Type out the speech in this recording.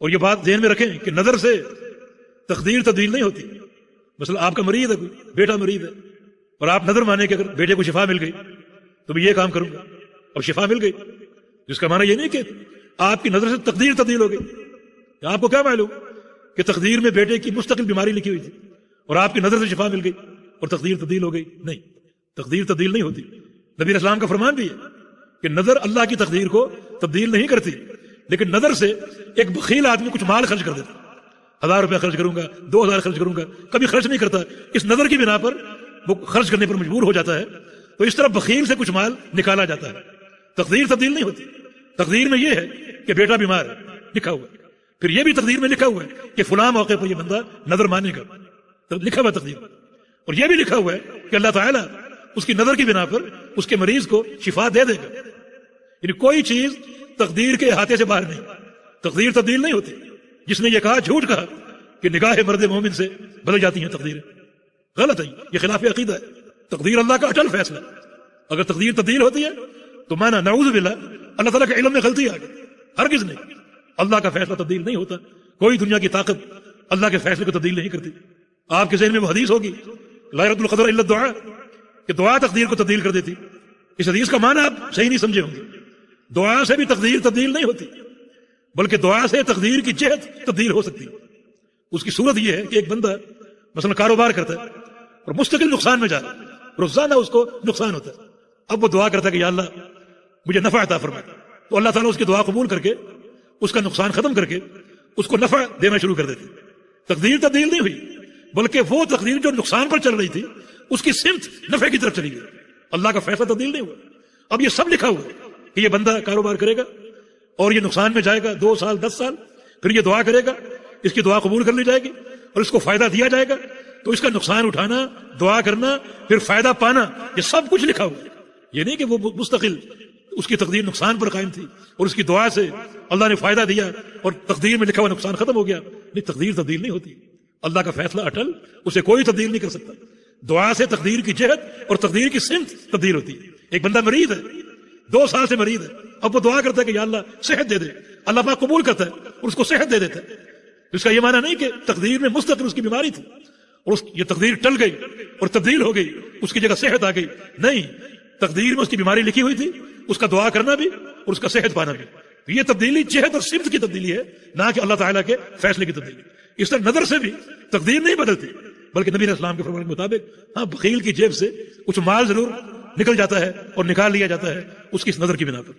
اور یہ بات ذہن میں رکھیں کہ نظر سے تقدیر تبدیل نہیں ہوتی. مثلا آپ کا مریض ہے، کوئی بیٹا مریض ہے، اور آپ نظر مانے کہ اگر بیٹے کو شفا مل گئی تو میں یہ کام کروں گا، اب شفا مل گئی، جس کا معنی یہ نہیں کہ آپ کی نظر سے تقدیر تبدیل ہو گئی. آپ کو کیا معلوم کہ تقدیر میں بیٹے کی مستقل بیماری لکھی ہوئی تھی اور آپ کی نظر سے شفا مل گئی اور تقدیر تبدیل ہو گئی؟ نہیں، تقدیر تبدیل نہیں ہوتی. نبی اسلام کا فرمان بھی ہے کہ نظر اللہ کی تقدیر کو تبدیل نہیں کرتی. لیکن نظر سے ایک بخیل آدمی کچھ مال خرچ کر دیتا، 1000 روپے خرچ کروں گا، 2000 خرچ کروں گا، کبھی خرچ نہیں کرتا، اس نظر کی بنا پر وہ خرچ کرنے پر مجبور ہو جاتا ہے. تو اس طرح بخیل سے کچھ مال نکالا جاتا ہے. تقدیر تبدیل نہیں ہوتی. تقدیر میں یہ ہے کہ بیٹا بیمار ہے، لکھا ہوا ہے. پھر یہ بھی تقدیر میں لکھا ہوا ہے کہ فلاں موقع پر یہ بندہ نظر مانے گا، لکھا ہوا تقدیر میں. اور یہ بھی لکھا ہوا ہے کہ اللہ تعالیٰ اس کی نظر کی بنا پر اس کے مریض کو شفا دے دے گا. یعنی کوئی چیز تقدیر کے احاطے سے باہر نہیں. تقدیر تبدیل نہیں ہوتی. جس نے یہ کہا، جھوٹ کہا کہ نگاہ مرد مومن سے بدل جاتی ہیں تقدیریں، غلط ہے، یہ خلاف عقیدہ ہے. تقدیر اللہ کا اٹل فیصلہ. اگر تقدیر تبدیل ہوتی ہے تو مانا نعوذ باللہ اللہ تعالیٰ کے علم میں غلطی آ گئی. ہرگز نہیں، اللہ کا فیصلہ تبدیل نہیں ہوتا. کوئی دنیا کی طاقت اللہ کے فیصلے کو تبدیل نہیں کرتی. آپ کے ذہن میں وہ حدیث ہوگی لا يرد القدر الا الدعاء، کہ دعا تقدیر کو تبدیل کر دیتی. اس حدیث کا معنی آپ صحیح نہیں سمجھے ہوں گے. دعا سے بھی تقدیر تبدیل نہیں ہوتی، بلکہ دعا سے تقدیر کی جہت تبدیل ہو سکتی. اس کی صورت یہ ہے کہ ایک بندہ مثلا کاروبار کرتا ہے اور مستقل نقصان میں جا رہا ہے، روزانہ اس کو نقصان ہوتا ہے. اب وہ دعا کرتا ہے کہ یا اللہ مجھے نفع عطا فرما، تو اللہ تعالیٰ اس کی دعا قبول کر کے اس کا نقصان ختم کر کے اس کو نفع دینا شروع کر دیتے. تقدیر تبدیل نہیں ہوئی، بلکہ وہ تقدیر جو نقصان پر چل رہی تھی اس کی سمت نفع کی طرف چلی گئی. اللہ کا فیصلہ تبدیل نہیں ہوا. اب یہ سب لکھا ہوا ہے کہ یہ بندہ کاروبار کرے گا اور یہ نقصان میں جائے گا 2 سال 10 سال، پھر یہ دعا کرے گا، اس کی دعا قبول کر لی جائے گی اور اس کو فائدہ دیا جائے گا. تو اس کا نقصان اٹھانا، دعا کرنا، پھر فائدہ پانا، یہ سب کچھ لکھا ہوا ہے. یہ نہیں کہ وہ مستقل اس کی تقدیر نقصان پر قائم تھی اور اس کی دعا سے اللہ نے فائدہ دیا اور تقدیر میں لکھا ہوا نقصان ختم ہو گیا. نہیں، تقدیر تبدیل نہیں ہوتی. اللہ کا فیصلہ اٹل، اسے کوئی تبدیل نہیں کر سکتا. دعا سے تقدیر کی جہت اور تقدیر کی سمت تبدیل ہوتی ہے. ایک بندہ مریض ہے، 2 سال سے مریض ہے، اب وہ دعا کرتا ہے کہ یا اللہ صحت دے دے، اللہ پاک قبول کرتا ہے اور اس کو صحت دے دیتا ہے. اس کا یہ معنی نہیں کہ تقدیر میں مستقل اس کی بیماری تھی اور یہ تقدیر ٹل گئی اور تبدیل ہو گئی، اس کی جگہ صحت آ گئی. نہیں، تقدیر میں اس کی بیماری لکھی ہوئی تھی، اس کا دعا کرنا بھی اور اس کا صحت پانا بھی. یہ تبدیلی جہت اور سمت کی تبدیلی ہے، نہ کہ اللہ تعالیٰ کے فیصلے کی تبدیلی. اس طرح نظر سے بھی تقدیر نہیں بدلتی، بلکہ نبی علیہ السلام کے فرمان کے مطابق ہاں بخیل کی جیب سے کچھ مال ضرور نکل جاتا ہے اور نکال لیا جاتا ہے اس کی اس نظر کی بنا پر.